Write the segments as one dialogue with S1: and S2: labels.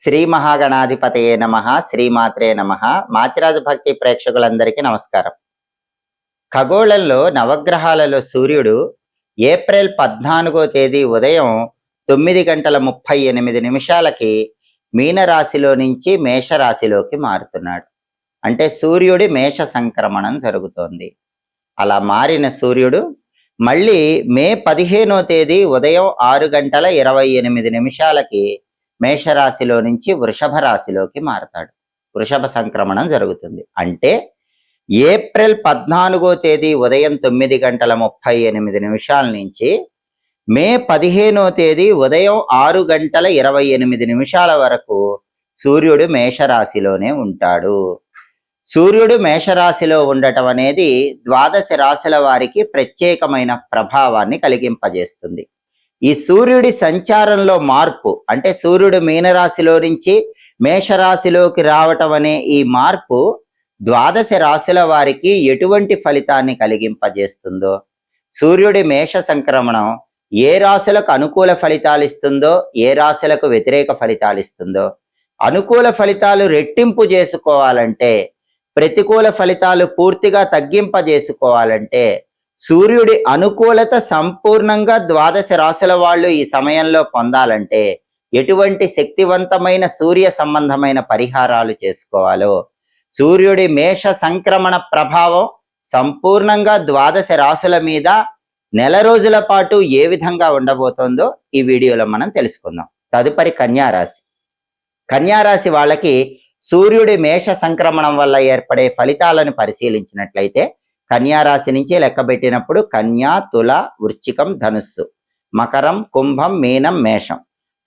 S1: శ్రీ మహాగణాధిపతయే నమః, శ్రీమాత్రే నమః. మాచిరాజు భక్తి ప్రేక్షకులందరికీ నమస్కారం. ఖగోళంలో నవగ్రహాలలో సూర్యుడు ఏప్రిల్ 14వ తేదీ ఉదయం 9:38 మీనరాశిలో నుంచి మేషరాశిలోకి మారుతున్నాడు. అంటే సూర్యుడి మేష సంక్రమణం జరుగుతోంది. అలా మారిన సూర్యుడు మళ్ళీ మే 15వ తేదీ ఉదయం 6:28 మేషరాశిలో నుంచి వృషభ రాశిలోకి మారతాడు. వృషభ సంక్రమణం జరుగుతుంది. అంటే ఏప్రిల్ 14వ తేదీ ఉదయం 9:38 నుంచి మే 15వ తేదీ ఉదయం 6:28 వరకు సూర్యుడు మేషరాశిలోనే ఉంటాడు. సూర్యుడు మేషరాశిలో ఉండటం అనేది ద్వాదశ రాశుల వారికి ప్రత్యేకమైన ప్రభావాన్ని కలిగింపజేస్తుంది. ఈ సూర్యుడి సంచారంలో మార్పు, అంటే సూర్యుడు మీనరాశిలో నుంచి మేషరాశిలోకి రావటం అనే ఈ మార్పు ద్వాదశ రాశుల వారికి ఎటువంటి ఫలితాన్ని కలిగింపజేస్తుందో, సూర్యుడి మేష సంక్రమణం ఏ రాశులకు అనుకూల ఫలితాలు ఇస్తుందో, ఏ రాశులకు వ్యతిరేక ఫలితాలు ఇస్తుందో, అనుకూల ఫలితాలు రెట్టింపు చేసుకోవాలంటే, ప్రతికూల ఫలితాలు పూర్తిగా తగ్గింపజేసుకోవాలంటే సూర్యుడి అనుకూలత సంపూర్ణంగా ద్వాదశ రాశుల వాళ్ళు ఈ సమయంలో పొందాలంటే ఎటువంటి శక్తివంతమైన సూర్య సంబంధమైన పరిహారాలు చేసుకోవాలో, సూర్యుడి మేష సంక్రమణ ప్రభావం సంపూర్ణంగా ద్వాదశ రాశుల మీద నెల రోజుల పాటు ఏ విధంగా ఉండబోతోందో ఈ వీడియోలో మనం తెలుసుకుందాం. తదుపరి కన్యారాశి. కన్యారాశి వాళ్ళకి సూర్యుడి మేష సంక్రమణం వల్ల ఏర్పడే ఫలితాలను పరిశీలించినట్లయితే కన్యారాశి నుంచి లెక్కబెట్టినప్పుడు కన్యా, తుల, వృశ్చికం, ధనుస్సు, మకరం, కుంభం, మీనం, మేషం.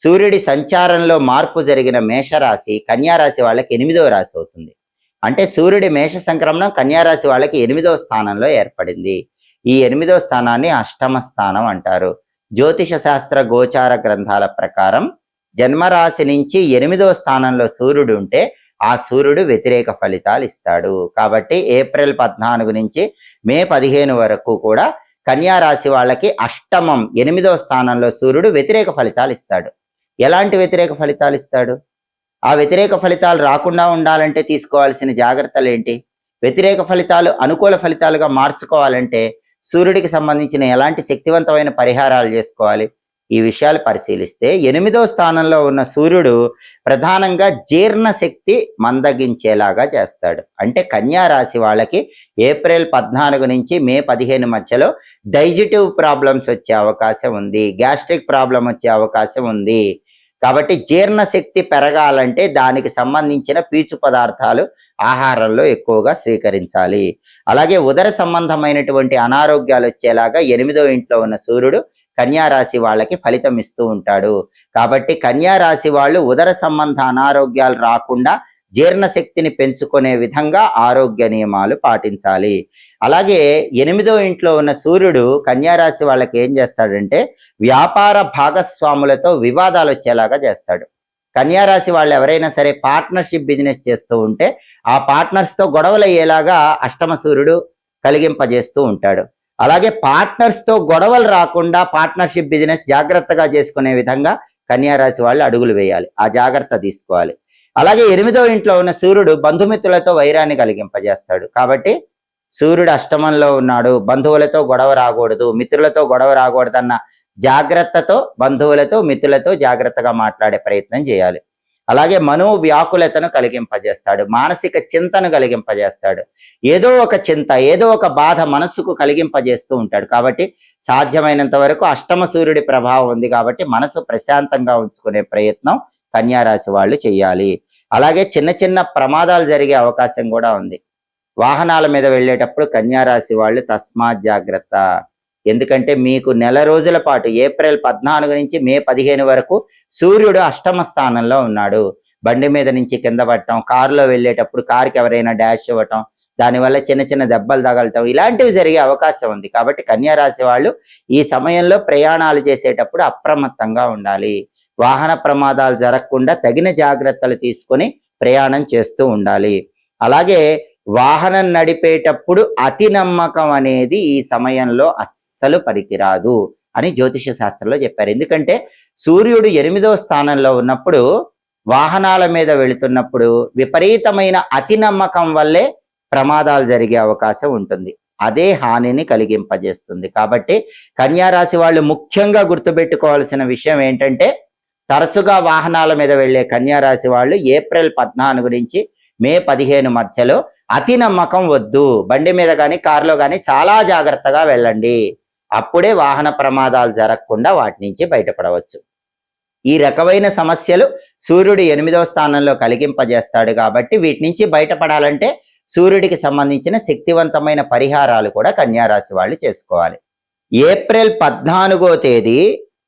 S1: సూర్యుడి సంచారంలో మార్పు జరిగిన మేషరాశి కన్యారాశి వాళ్ళకి 8వ రాశి అవుతుంది. అంటే సూర్యుడి మేష సంక్రమణం కన్యారాశి వాళ్ళకి 8వ స్థానంలో ఏర్పడింది. ఈ 8వ స్థానాన్ని అష్టమ స్థానం అంటారు. జ్యోతిష శాస్త్ర గోచార గ్రంథాల ప్రకారం జన్మరాశి నుంచి 8వ స్థానంలో సూర్యుడు ఉంటే ఆ సూర్యుడు వ్యతిరేక ఫలితాలు ఇస్తాడు. కాబట్టి ఏప్రిల్ 14 నుంచి మే 15 వరకు కూడా కన్యా రాశి వాళ్ళకి అష్టమం 8వ స్థానంలో సూర్యుడు వ్యతిరేక ఫలితాలు ఇస్తాడు. ఎలాంటి వ్యతిరేక ఫలితాలు ఇస్తాడు? ఆ వ్యతిరేక ఫలితాలు రాకుండా ఉండాలంటే తీసుకోవాల్సిన జాగ్రత్తలు ఏంటి? వ్యతిరేక ఫలితాలు అనుకూల ఫలితాలుగా మార్చుకోవాలంటే సూర్యుడికి సంబంధించిన ఎలాంటి శక్తివంతమైన పరిహారాలు చేసుకోవాలి? ఈ విషయాలు పరిశీలిస్తే 8వ స్థానంలో ఉన్న సూర్యుడు ప్రధానంగా జీర్ణశక్తి మందగించేలాగా చేస్తాడు. అంటే కన్యా రాశి వాళ్ళకి ఏప్రిల్ 14 నుంచి మే 15 మధ్యలో డైజెటివ్ ప్రాబ్లమ్స్ వచ్చే అవకాశం ఉంది, గ్యాస్ట్రిక్ ప్రాబ్లం వచ్చే అవకాశం ఉంది. కాబట్టి జీర్ణశక్తి పెరగాలంటే దానికి సంబంధించిన పీచు పదార్థాలు ఆహారంలో ఎక్కువగా స్వీకరించాలి. అలాగే ఉదర సంబంధమైనటువంటి అనారోగ్యాలు వచ్చేలాగా 8వ ఇంట్లో ఉన్న సూర్యుడు కన్యా రాశి వాళ్ళకి ఫలితం ఇస్తూ ఉంటాడు. కాబట్టి కన్యా రాశి వాళ్ళు ఉదర సంబంధ అనారోగ్యాలు రాకుండా జీర్ణశక్తిని పెంచుకునే విధంగా ఆరోగ్య నియమాలు పాటించాలి. అలాగే 8వ ఇంట్లో ఉన్న సూర్యుడు కన్యా రాశి వాళ్ళకి ఏం చేస్తాడంటే వ్యాపార భాగస్వాములతో వివాదాలు వచ్చేలాగా చేస్తాడు. కన్యా రాశి వాళ్ళు ఎవరైనా సరే పార్ట్నర్షిప్ బిజినెస్ చేస్తూ ఉంటే ఆ పార్ట్నర్స్తో గొడవలు అయ్యేలాగా అష్టమ సూర్యుడు కలిగింపజేస్తూ ఉంటాడు. అలాగే పార్ట్నర్స్ తో గొడవలు రాకుండా పార్ట్నర్షిప్ బిజినెస్ జాగ్రత్తగా చేసుకునే విధంగా కన్యా రాశి వాళ్ళు అడుగులు వేయాలి, ఆ జాగ్రత్త తీసుకోవాలి. అలాగే 8వ ఇంట్లో ఉన్న సూర్యుడు బంధుమిత్రులతో వైరాన్ని కలిగింపజేస్తాడు. కాబట్టి సూర్యుడు అష్టమంలో ఉన్నాడు, బంధువులతో గొడవ రాకూడదు, మిత్రులతో గొడవ రాకూడదన్న జాగ్రత్తతో బంధువులతో మిత్రులతో జాగ్రత్తగా మాట్లాడే ప్రయత్నం చేయాలి. అలాగే మనోవ్యాకులతను కలిగింపజేస్తాడు, మానసిక చింతను కలిగింపజేస్తాడు. ఏదో ఒక చింత, ఏదో ఒక బాధ మనస్సుకు కలిగింపజేస్తూ ఉంటాడు. కాబట్టి సాధ్యమైనంత వరకు అష్టమ సూర్యుడి ప్రభావం ఉంది కాబట్టి మనసు ప్రశాంతంగా ఉంచుకునే ప్రయత్నం కన్యా రాశి వాళ్ళు చేయాలి. అలాగే చిన్న చిన్న ప్రమాదాలు జరిగే అవకాశం కూడా ఉంది. వాహనాల మీద వెళ్ళేటప్పుడు కన్యా రాశి వాళ్ళు తస్మాత్ జాగ్రత్త. ఎందుకంటే మీకు నెల రోజుల పాటు ఏప్రిల్ 14 నుంచి మే 15 వరకు సూర్యుడు అష్టమ స్థానంలో ఉన్నాడు. బండి మీద నుంచి కింద పడటం, కారులో వెళ్ళేటప్పుడు కారుకి ఎవరైనా డాష్ ఇవ్వటం, దానివల్ల చిన్న చిన్న దెబ్బలు తగలటం, ఇలాంటివి జరిగే అవకాశం ఉంది. కాబట్టి కన్యా రాశి వాళ్ళు ఈ సమయంలో ప్రయాణాలు చేసేటప్పుడు అప్రమత్తంగా ఉండాలి. వాహన ప్రమాదాలు జరగకుండా తగిన జాగ్రత్తలు తీసుకొని ప్రయాణం చేస్తూ ఉండాలి. అలాగే వాహనం నడిపేటప్పుడు అతి నమ్మకం అనేది ఈ సమయంలో అస్సలు పనికిరాదు అని జ్యోతిష శాస్త్రంలో చెప్పారు. ఎందుకంటే సూర్యుడు 8వ స్థానంలో ఉన్నప్పుడు వాహనాల మీద వెళుతున్నప్పుడు విపరీతమైన అతి నమ్మకం వల్లే ప్రమాదాలు జరిగే అవకాశం ఉంటుంది. అదే హానిని కలిగింపజేస్తుంది. కాబట్టి కన్యా రాశి వాళ్ళు ముఖ్యంగా గుర్తుపెట్టుకోవాల్సిన విషయం ఏంటంటే, తరచుగా వాహనాల మీద వెళ్లే కన్యా రాశి వాళ్ళు ఏప్రిల్ 14 నుంచి మే 15 మధ్యలో అతి నమ్మకం వద్దు. బండి మీద కానీ కారులో కానీ చాలా జాగ్రత్తగా వెళ్ళండి. అప్పుడే వాహన ప్రమాదాలు జరగకుండా వాటి నుంచి బయటపడవచ్చు. ఈ రకమైన సమస్యలు సూర్యుడు 8వ స్థానంలో కలిగింపజేస్తాడు. కాబట్టి వీటి నుంచి బయటపడాలంటే సూర్యుడికి సంబంధించిన శక్తివంతమైన పరిహారాలు కూడా కన్యా రాశి వాళ్ళు చేసుకోవాలి. ఏప్రిల్ 14వ తేదీ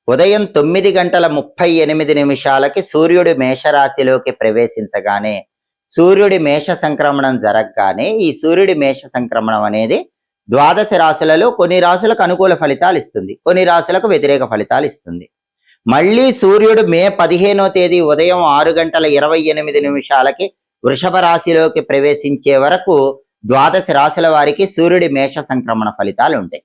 S1: ఉదయం 9:38 సూర్యుడు మేషరాశిలోకి ప్రవేశించగానే, సూర్యుడి మేష సంక్రమణం జరగగానే, ఈ సూర్యుడి మేష సంక్రమణం అనేది ద్వాదశ రాశులలో కొన్ని రాశులకు అనుకూల ఫలితాలు ఇస్తుంది, కొన్ని రాశులకు వ్యతిరేక ఫలితాలు ఇస్తుంది. మళ్ళీ సూర్యుడు మే 15వ తేదీ ఉదయం 6:28 వృషభ రాశిలోకి ప్రవేశించే వరకు ద్వాదశ రాశుల వారికి సూర్యుడి మేష సంక్రమణ ఫలితాలు ఉంటాయి.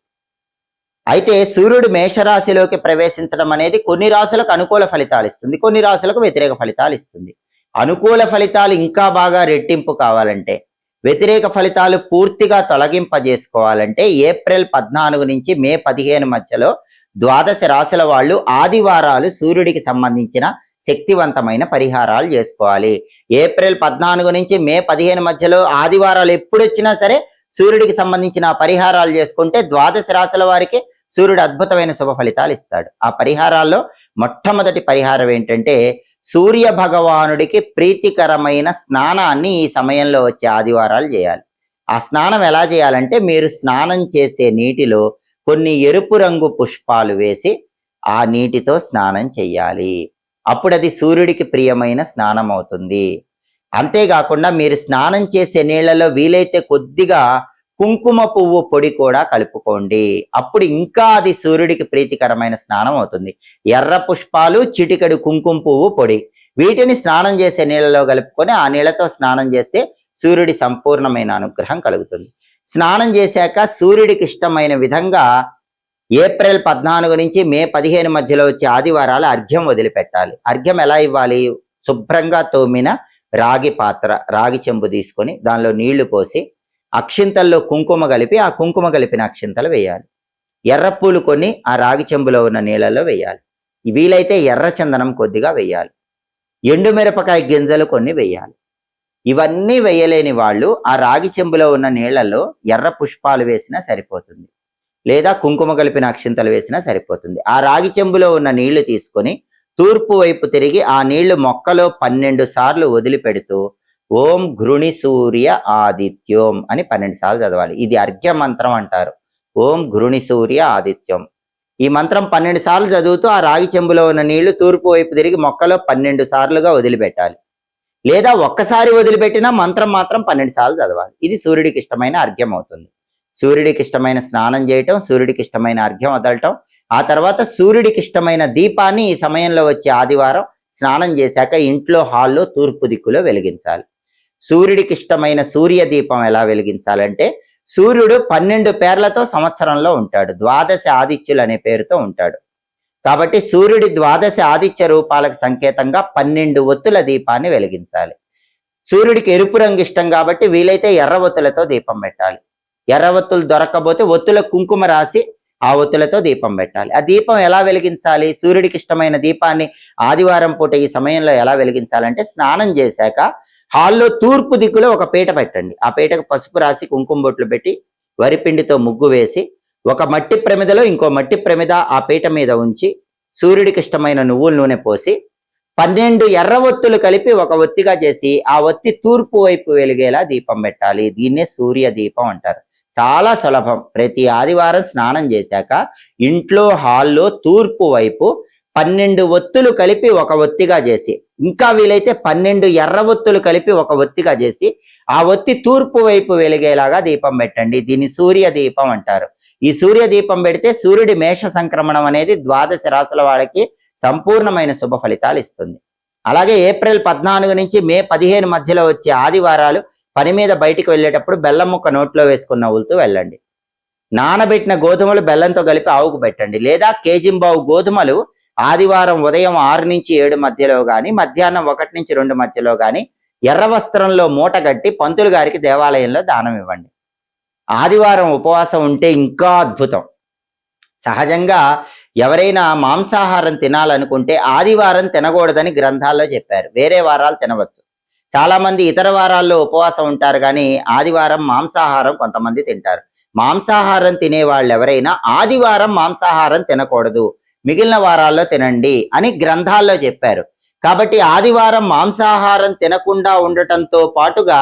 S1: అయితే సూర్యుడు మేషరాశిలోకి ప్రవేశించడం అనేది కొన్ని రాశులకు అనుకూల ఫలితాలు ఇస్తుంది, కొన్ని రాశులకు వ్యతిరేక ఫలితాలు ఇస్తుంది. అనుకూల ఫలితాలు ఇంకా బాగా రెట్టింపు కావాలంటే, వ్యతిరేక ఫలితాలు పూర్తిగా తొలగింపజేసుకోవాలంటే ఏప్రిల్ 14 నుంచి మే 15 మధ్యలో ద్వాదశ రాశుల వాళ్ళు ఆదివారాలు సూర్యుడికి సంబంధించిన శక్తివంతమైన పరిహారాలు చేసుకోవాలి. ఏప్రిల్ 14 నుంచి మే 15 మధ్యలో ఆదివారాలు ఎప్పుడు వచ్చినా సరే సూర్యుడికి సంబంధించిన పరిహారాలు చేసుకుంటే ద్వాదశ రాశుల వారికి సూర్యుడు అద్భుతమైన శుభ ఫలితాలు ఇస్తాడు. ఆ పరిహారాల్లో మొట్టమొదటి పరిహారం ఏంటంటే, సూర్య భగవానుడికి ప్రీతికరమైన స్నానాన్ని ఈ సమయంలో వచ్చే ఆదివారాలు చేయాలి. ఆ స్నానం ఎలా చేయాలంటే, మీరు స్నానం చేసే నీటిలో కొన్ని ఎరుపు రంగు పుష్పాలు వేసి ఆ నీటితో స్నానం చెయ్యాలి. అప్పుడు అది సూర్యుడికి ప్రియమైన స్నానం అవుతుంది. అంతేకాకుండా మీరు స్నానం చేసే నీళ్లలో వీలైతే కొద్దిగా కుంకుమ పువ్వు పొడి కూడా కలుపుకోండి. అప్పుడు ఇంకా అది సూర్యుడికి ప్రీతికరమైన స్నానం అవుతుంది. ఎర్ర పుష్పాలు, చిటికెడు కుంకుమ పువ్వు పొడి, వీటిని స్నానం చేసే నీళ్లలో కలుపుకొని ఆ నీళ్లతో స్నానం చేస్తే సూర్యుడి సంపూర్ణమైన అనుగ్రహం కలుగుతుంది. స్నానం చేశాక సూర్యుడికి ఇష్టమైన విధంగా ఏప్రిల్ 14 నుంచి మే 15 మధ్యలో వచ్చే ఆదివారాలు అర్ఘ్యం వదిలిపెట్టాలి. అర్ఘ్యం ఎలా ఇవ్వాలి? శుభ్రంగా తోమిన రాగి పాత్ర, రాగి చెంబు తీసుకొని దానిలో నీళ్లు పోసి అక్షింతల్లో కుంకుమ కలిపి ఆ కుంకుమ కలిపిన అక్షింతలు వేయాలి. ఎర్రపూలు కొన్ని ఆ రాగి చెంబులో ఉన్న నీళ్ళలో వేయాలి. వీలైతే ఎర్ర చందనం కొద్దిగా వేయాలి. ఎండుమిరపకాయ గింజలు కొన్ని వేయాలి. ఇవన్నీ వేయలేని వాళ్ళు ఆ రాగి చెంబులో ఉన్న నీళ్లలో ఎర్ర పుష్పాలు వేసినా సరిపోతుంది, లేదా కుంకుమ కలిపిన అక్షింతలు వేసినా సరిపోతుంది. ఆ రాగి చెంబులో ఉన్న నీళ్లు తీసుకొని తూర్పు వైపు తిరిగి ఆ నీళ్లు మొక్కలో 12 సార్లు వదిలిపెడుతూ ఓం ఘృణి సూర్య ఆదిత్యం అని 12 సార్లు చదవాలి. ఇది అర్ఘ్య మంత్రం అంటారు. ఓం ఘృణి సూర్య ఆదిత్యం. ఈ మంత్రం 12 సార్లు చదువుతూ ఆ రాగి చెంబులో ఉన్న నీళ్లు తూర్పు వైపు తిరిగి మొక్కలో 12 సార్లుగా వదిలిపెట్టాలి. లేదా ఒక్కసారి వదిలిపెట్టినా మంత్రం మాత్రం 12 సార్లు చదవాలి. ఇది సూర్యుడికి ఇష్టమైన అర్ఘ్యం అవుతుంది. సూర్యుడికి ఇష్టమైన స్నానం చేయటం, సూర్యుడికి ఇష్టమైన అర్ఘ్యం వదలటం, ఆ తర్వాత సూర్యుడికి ఇష్టమైన దీపాన్ని ఈ సమయంలో వచ్చే ఆదివారం స్నానం చేశాక ఇంట్లో హాల్లో తూర్పు దిక్కులో వెలిగించాలి. సూర్యుడికి ఇష్టమైన సూర్య దీపం ఎలా వెలిగించాలంటే, సూర్యుడు 12 పేర్లతో సంవత్సరంలో ఉంటాడు, ద్వాదశ ఆదిత్యులు అనే పేరుతో ఉంటాడు. కాబట్టి సూర్యుడి ద్వాదశ ఆదిత్య రూపాలకు సంకేతంగా 12 ఒత్తుల దీపాన్ని వెలిగించాలి. సూర్యుడికి ఎరుపు రంగు ఇష్టం కాబట్టి వీలైతే ఎర్ర ఒత్తులతో దీపం పెట్టాలి. ఎర్ర ఒత్తులు దొరకకపోతే ఒత్తుల కుంకుమ రాసి ఆ ఒత్తులతో దీపం పెట్టాలి. ఆ దీపం ఎలా వెలిగించాలి? సూర్యుడికి ఇష్టమైన దీపాన్ని ఆదివారం పూట ఈ సమయంలో ఎలా వెలిగించాలంటే, స్నానం చేశాక హాల్లో తూర్పు దిక్కులో ఒక పీట పెట్టండి. ఆ పీటకు పసుపు రాసి కుంకుమ బొట్లు పెట్టి వరిపిండితో ముగ్గు వేసి ఒక మట్టి ప్రమిదలో ఇంకో మట్టి ప్రమిద ఆ పీట మీద ఉంచి సూర్యుడికి ఇష్టమైన నువ్వుల నూనె పోసి 12 ఎర్ర ఒత్తులు కలిపి ఒక ఒత్తిగా చేసి ఆ ఒత్తి తూర్పు వైపు వెలిగేలా దీపం పెట్టాలి. దీన్నే సూర్య దీపం అంటారు. చాలా సులభం. ప్రతి ఆదివారం స్నానం చేశాక ఇంట్లో హాల్లో తూర్పు వైపు 12 ఒత్తులు కలిపి ఒక ఒత్తిగా చేసి, ఇంకా వీలైతే 12 ఎర్ర ఒత్తులు కలిపి ఒక ఒత్తిగా చేసి ఆ ఒత్తి తూర్పు వైపు వెలిగేలాగా దీపం పెట్టండి. దీన్ని సూర్య దీపం అంటారు. ఈ సూర్య దీపం పెడితే సూర్యుడి మేష సంక్రమణం అనేది ద్వాదశ రాశుల వాళ్ళకి సంపూర్ణమైన శుభ ఫలితాలు ఇస్తుంది. అలాగే ఏప్రిల్ 14 నుంచి మే 15 మధ్యలో వచ్చే ఆదివారాలు పని మీద బయటికి వెళ్ళేటప్పుడు బెల్లం ముక్క నోట్లో వేసుకున్న నవ్వులుతూ వెళ్ళండి. నానబెట్టిన గోధుమలు బెల్లంతో కలిపి ఆవుకు పెట్టండి. లేదా కేజింబావు గోధుమలు ఆదివారం ఉదయం 6 నుంచి 7 మధ్యలో కానీ, మధ్యాహ్నం 1 నుంచి 2 మధ్యలో కానీ ఎర్ర వస్త్రంలో మూట కట్టి పంతులు గారికి దేవాలయంలో దానం ఇవ్వండి. ఆదివారం ఉపవాసం ఉంటే ఇంకా అద్భుతం. సహజంగా ఎవరైనా మాంసాహారం తినాలనుకుంటే ఆదివారం తినకూడదని గ్రంథాల్లో చెప్పారు. వేరే వారాలు తినవచ్చు. చాలా మంది ఇతర వారాల్లో ఉపవాసం ఉంటారు, కానీ ఆదివారం మాంసాహారం కొంతమంది తింటారు. మాంసాహారం తినే వాళ్ళు ఎవరైనా ఆదివారం మాంసాహారం తినకూడదు, మిగిలిన వారాల్లో తినండి అని గ్రంథాల్లో చెప్పారు. కాబట్టి ఆదివారం మాంసాహారం తినకుండా ఉండటంతో పాటుగా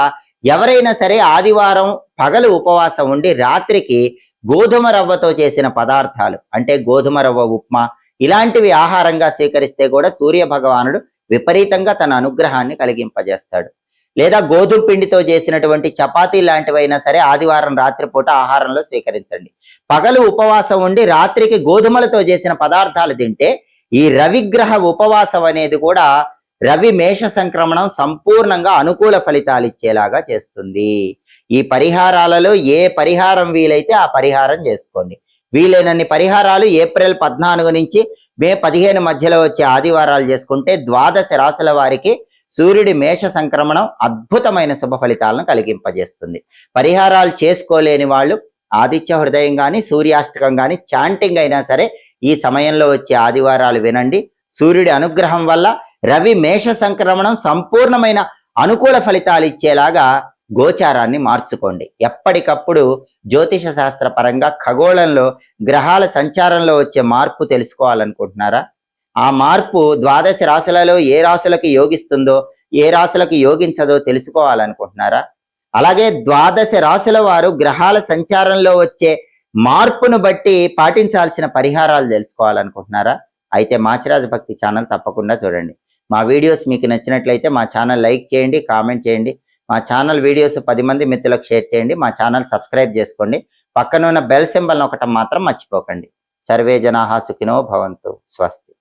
S1: ఎవరైనా సరే ఆదివారం పగలు ఉపవాసం ఉండి రాత్రికి గోధుమ రవ్వతో చేసిన పదార్థాలు, అంటే గోధుమ రవ్వ ఉప్మా ఇలాంటివి ఆహారంగా స్వీకరిస్తే కూడా సూర్య భగవానుడు విపరీతంగా తన అనుగ్రహాన్ని కలిగింపజేస్తాడు. లేదా గోధుమ పిండితో చేసినటువంటి చపాతీ లాంటివైనా సరే ఆదివారం రాత్రిపూట ఆహారంలో స్వీకరించండి. పగలు ఉపవాసం ఉండి రాత్రికి గోధుమలతో చేసిన పదార్థాలు తింటే ఈ రవిగ్రహ ఉపవాసం అనేది కూడా రవి మేష సంక్రమణం సంపూర్ణంగా అనుకూల ఫలితాలు ఇచ్చేలాగా చేస్తుంది. ఈ పరిహారాలలో ఏ పరిహారం వీలైతే ఆ పరిహారం చేసుకోండి. వీలైనన్ని పరిహారాలు ఏప్రిల్ 14 నుంచి మే 15 మధ్యలో వచ్చే ఆదివారాలు చేసుకుంటే ద్వాదశ రాశుల వారికి సూర్యుడి మేష సంక్రమణం అద్భుతమైన శుభ ఫలితాలను కలిగింపజేస్తుంది. పరిహారాలు చేసుకోలేని వాళ్ళు ఆదిత్య హృదయం కానీ, సూర్యాష్టకం కానీ, చాంటింగ్ అయినా సరే ఈ సమయంలో వచ్చే ఆదివారాలు వినండి. సూర్యుడి అనుగ్రహం వల్ల రవి మేష సంక్రమణం సంపూర్ణమైన అనుకూల ఫలితాలు ఇచ్చేలాగా గోచారాన్ని మార్చుకోండి. ఎప్పటికప్పుడు జ్యోతిష శాస్త్ర పరంగా ఖగోళంలో గ్రహాల సంచారంలో వచ్చే మార్పు తెలుసుకోవాలనుకుంటున్నారా? ఆ మార్పు ద్వాదశ రాశులలో ఏ రాశులకు యోగిస్తుందో, ఏ రాశులకు యోగించదో తెలుసుకోవాలనుకుంటున్నారా? అలాగే ద్వాదశ రాశుల వారు గ్రహాల సంచారంలో వచ్చే మార్పును బట్టి పాటించాల్సిన పరిహారాలు తెలుసుకోవాలనుకుంటున్నారా? అయితే మాచిరాజు భక్తి ఛానల్ తప్పకుండా చూడండి. మా వీడియోస్ మీకు నచ్చినట్లయితే మా ఛానల్ లైక్ చేయండి, కామెంట్ చేయండి. మా ఛానల్ వీడియోస్ 10 మంది మిత్రులకు షేర్ చేయండి. మా ఛానల్ సబ్స్క్రైబ్ చేసుకోండి. పక్కన ఉన్న బెల్ సింబల్ నొక్కటం మాత్రం మర్చిపోకండి. సర్వే జనాః సుఖినో భవంతు. స్వస్తి.